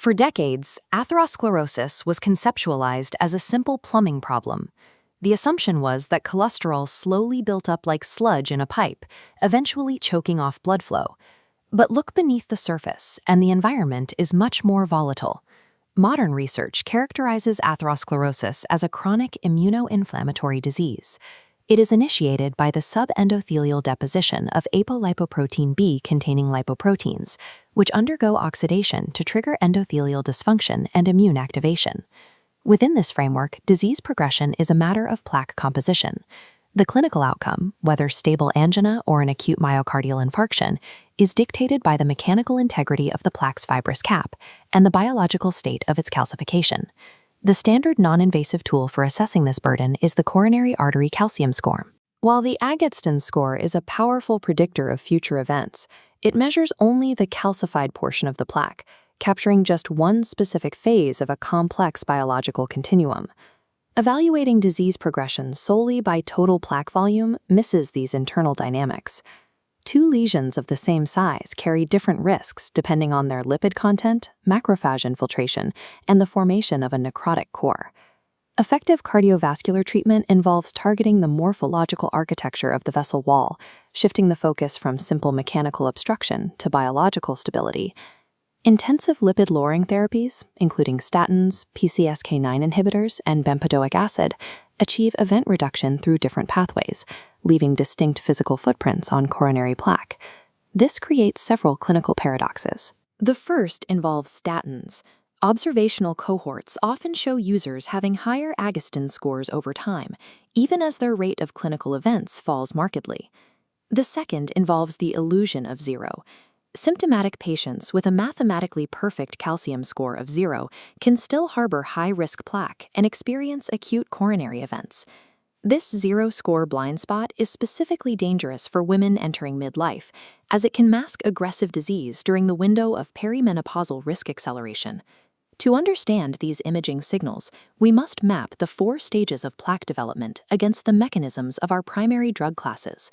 For decades, atherosclerosis was conceptualized as a simple plumbing problem. The assumption was that cholesterol slowly built up like sludge in a pipe, eventually choking off blood flow. But look beneath the surface, and the environment is much more volatile. Modern research characterizes atherosclerosis as a chronic immunoinflammatory disease. It is initiated by the subendothelial deposition of apolipoprotein B-containing lipoproteins, which undergo oxidation to trigger endothelial dysfunction and immune activation. Within this framework, disease progression is a matter of plaque composition. The clinical outcome, whether stable angina or an acute myocardial infarction, is dictated by the mechanical integrity of the plaque's fibrous cap and the biological state of its calcification. The standard non-invasive tool for assessing this burden is the coronary artery calcium score. While the Agatston score is a powerful predictor of future events, it measures only the calcified portion of the plaque, capturing just one specific phase of a complex biological continuum. Evaluating disease progression solely by total plaque volume misses these internal dynamics. Two lesions of the same size carry different risks depending on their lipid content, macrophage infiltration, and the formation of a necrotic core. Effective cardiovascular treatment involves targeting the morphological architecture of the vessel wall, shifting the focus from simple mechanical obstruction to biological stability. Intensive lipid-lowering therapies, including statins, PCSK9 inhibitors, and bempedoic acid, achieve event reduction through different pathways, leaving distinct physical footprints on coronary plaque. This creates several clinical paradoxes. The first involves statins. Observational cohorts often show users having higher Agatston scores over time, even as their rate of clinical events falls markedly. The second involves the illusion of zero. Symptomatic patients with a mathematically perfect calcium score of 0 can still harbor high-risk plaque and experience acute coronary events. This zero-score blind spot is specifically dangerous for women entering midlife, as it can mask aggressive disease during the window of perimenopausal risk acceleration. To understand these imaging signals, we must map the 4 stages of plaque development against the mechanisms of our primary drug classes.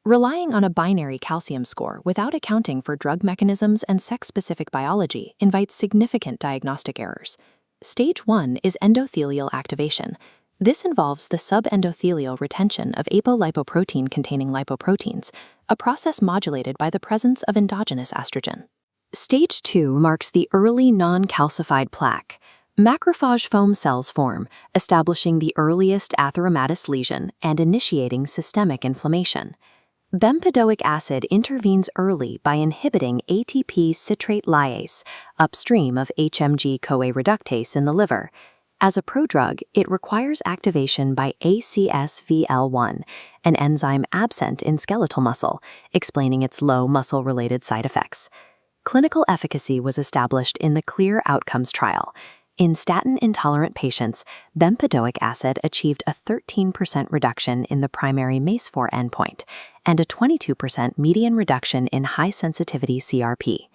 Relying on a binary calcium score without accounting for drug mechanisms and sex-specific biology invites significant diagnostic errors. Stage 1 is endothelial activation. This involves the subendothelial retention of apolipoprotein-containing lipoproteins, a process modulated by the presence of endogenous estrogen. Stage 2 marks the early non-calcified plaque. Macrophage foam cells form, establishing the earliest atheromatous lesion and initiating systemic inflammation. Bempedoic acid intervenes early by inhibiting ATP citrate lyase, upstream of HMG-CoA reductase in the liver. As a prodrug, it requires activation by ACSVL1, an enzyme absent in skeletal muscle, explaining its low muscle-related side effects. Clinical efficacy was established in the CLEAR Outcomes trial. In statin-intolerant patients, bempedoic acid achieved a 13% reduction in the primary MACE-4 endpoint and a 22% median reduction in high-sensitivity CRP.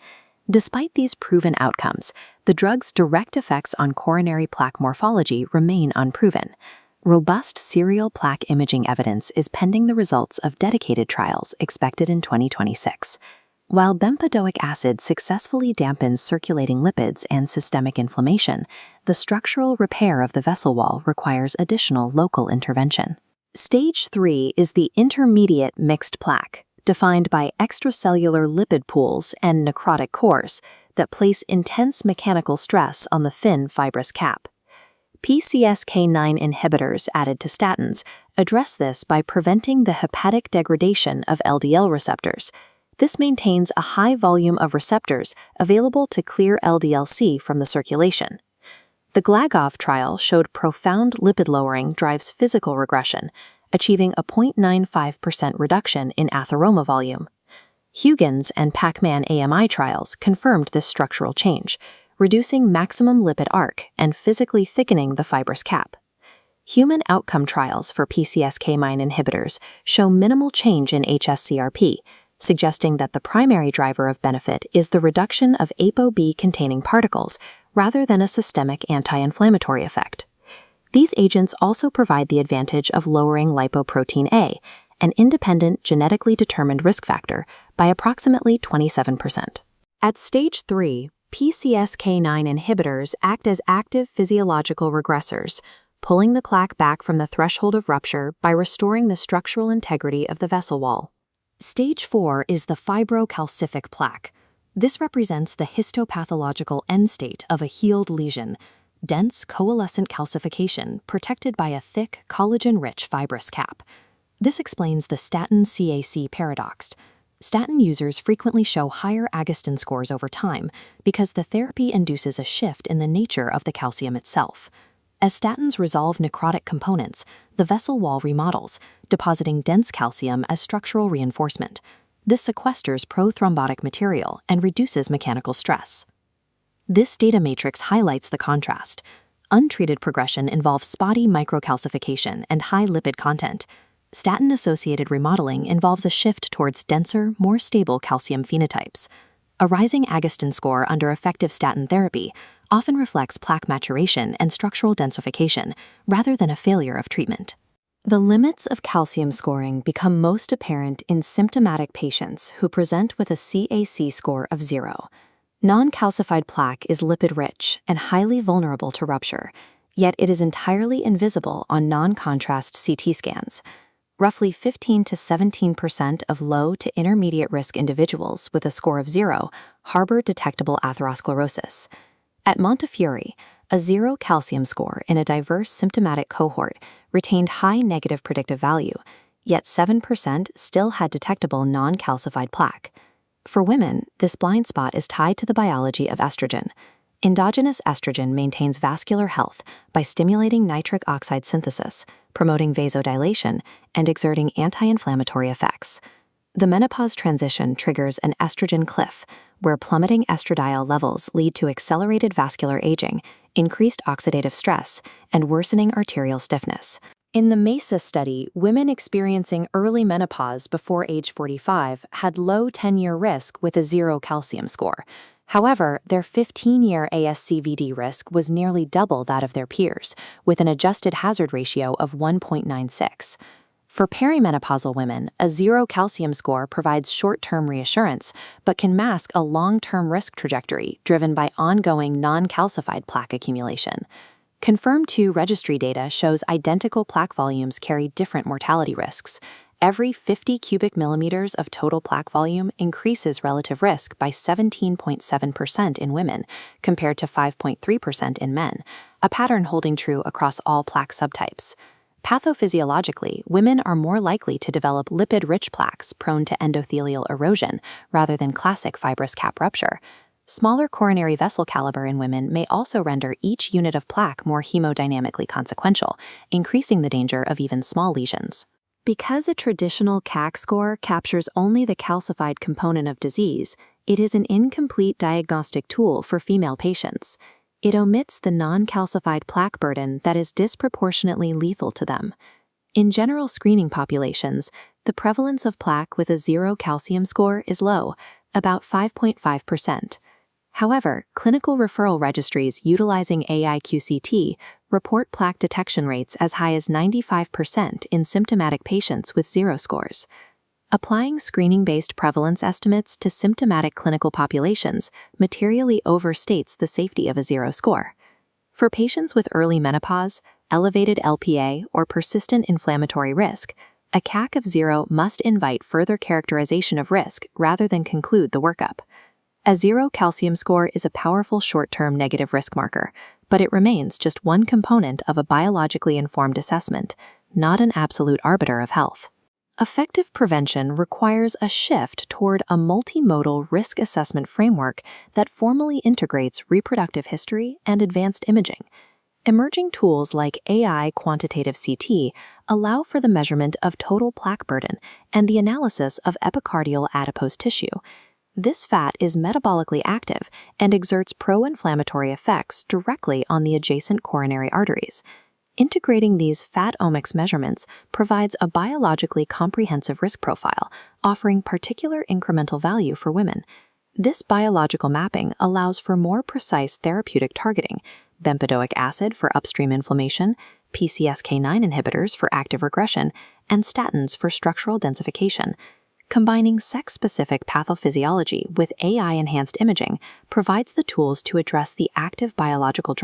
Despite these proven outcomes, the drug's direct effects on coronary plaque morphology remain unproven. Robust serial plaque imaging evidence is pending the results of dedicated trials expected in 2026. While bempedoic acid successfully dampens circulating lipids and systemic inflammation, the structural repair of the vessel wall requires additional local intervention. Stage 3 is the intermediate mixed plaque, defined by extracellular lipid pools and necrotic cores that place intense mechanical stress on the thin fibrous cap. PCSK9 inhibitors added to statins address this by preventing the hepatic degradation of LDL receptors. This maintains a high volume of receptors available to clear LDL-C from the circulation. The Glagoff trial showed profound lipid lowering drives physical regression, achieving a 0.95% reduction in atheroma volume. Huygens and Pacman AMI trials confirmed this structural change, reducing maximum lipid arc and physically thickening the fibrous cap. Human outcome trials for PCSK9 inhibitors show minimal change in hsCRP, suggesting that the primary driver of benefit is the reduction of ApoB-containing particles rather than a systemic anti-inflammatory effect. These agents also provide the advantage of lowering lipoprotein A, an independent genetically determined risk factor, by approximately 27%. At stage 3, PCSK9 inhibitors act as active physiological regressors, pulling the plaque back from the threshold of rupture by restoring the structural integrity of the vessel wall. Stage 4 is the fibrocalcific plaque. This represents the histopathological end state of a healed lesion, dense coalescent calcification protected by a thick, collagen-rich fibrous cap. This explains the statin-CAC paradox. Statin users frequently show higher Agatston scores over time because the therapy induces a shift in the nature of the calcium itself. As statins resolve necrotic components, the vessel wall remodels, depositing dense calcium as structural reinforcement. This sequesters prothrombotic material and reduces mechanical stress. This data matrix highlights the contrast. Untreated progression involves spotty microcalcification and high lipid content. Statin-associated remodeling involves a shift towards denser, more stable calcium phenotypes. A rising Agatston score under effective statin therapy often reflects plaque maturation and structural densification, rather than a failure of treatment. The limits of calcium scoring become most apparent in symptomatic patients who present with a CAC score of 0. Non-calcified plaque is lipid-rich and highly vulnerable to rupture, yet it is entirely invisible on non-contrast CT scans. Roughly 15 to 17% of low to intermediate risk individuals with a score of 0 harbor detectable atherosclerosis. At Montefiore, a 0 calcium score in a diverse symptomatic cohort retained high negative predictive value, yet 7% still had detectable non-calcified plaque. For women, this blind spot is tied to the biology of estrogen. Endogenous estrogen maintains vascular health by stimulating nitric oxide synthesis, promoting vasodilation, and exerting anti-inflammatory effects. The menopause transition triggers an estrogen cliff, where plummeting estradiol levels lead to accelerated vascular aging, increased oxidative stress, and worsening arterial stiffness. In the MESA study, women experiencing early menopause before age 45 had low 10-year risk with a 0 calcium score. However, their 15-year ASCVD risk was nearly double that of their peers, with an adjusted hazard ratio of 1.96. For perimenopausal women, a 0 calcium score provides short-term reassurance, but can mask a long-term risk trajectory driven by ongoing non-calcified plaque accumulation. Confirmed-2 registry data shows identical plaque volumes carry different mortality risks. Every 50 cubic millimeters of total plaque volume increases relative risk by 17.7% in women, compared to 5.3% in men, a pattern holding true across all plaque subtypes. Pathophysiologically, women are more likely to develop lipid-rich plaques prone to endothelial erosion rather than classic fibrous cap rupture. Smaller coronary vessel caliber in women may also render each unit of plaque more hemodynamically consequential, increasing the danger of even small lesions. Because a traditional CAC score captures only the calcified component of disease, it is an incomplete diagnostic tool for female patients. It omits the non-calcified plaque burden that is disproportionately lethal to them. In general screening populations, the prevalence of plaque with a 0 calcium score is low, about 5.5%. However, clinical referral registries utilizing AIQCT report plaque detection rates as high as 95% in symptomatic patients with 0 scores. Applying screening-based prevalence estimates to symptomatic clinical populations materially overstates the safety of a 0 score. For patients with early menopause, elevated LPA, or persistent inflammatory risk, a CAC of 0 must invite further characterization of risk rather than conclude the workup. A 0 calcium score is a powerful short-term negative risk marker, but it remains just one component of a biologically informed assessment, not an absolute arbiter of health. Effective prevention requires a shift toward a multimodal risk assessment framework that formally integrates reproductive history and advanced imaging. Emerging tools like AI quantitative CT allow for the measurement of total plaque burden and the analysis of epicardial adipose tissue. This fat is metabolically active and exerts pro-inflammatory effects directly on the adjacent coronary arteries. Integrating these fat omics measurements provides a biologically comprehensive risk profile, offering particular incremental value for women. This biological mapping allows for more precise therapeutic targeting: bempedoic acid for upstream inflammation, PCSK9 inhibitors for active regression, and statins for structural densification. Combining sex-specific pathophysiology with AI-enhanced imaging provides the tools to address the active biological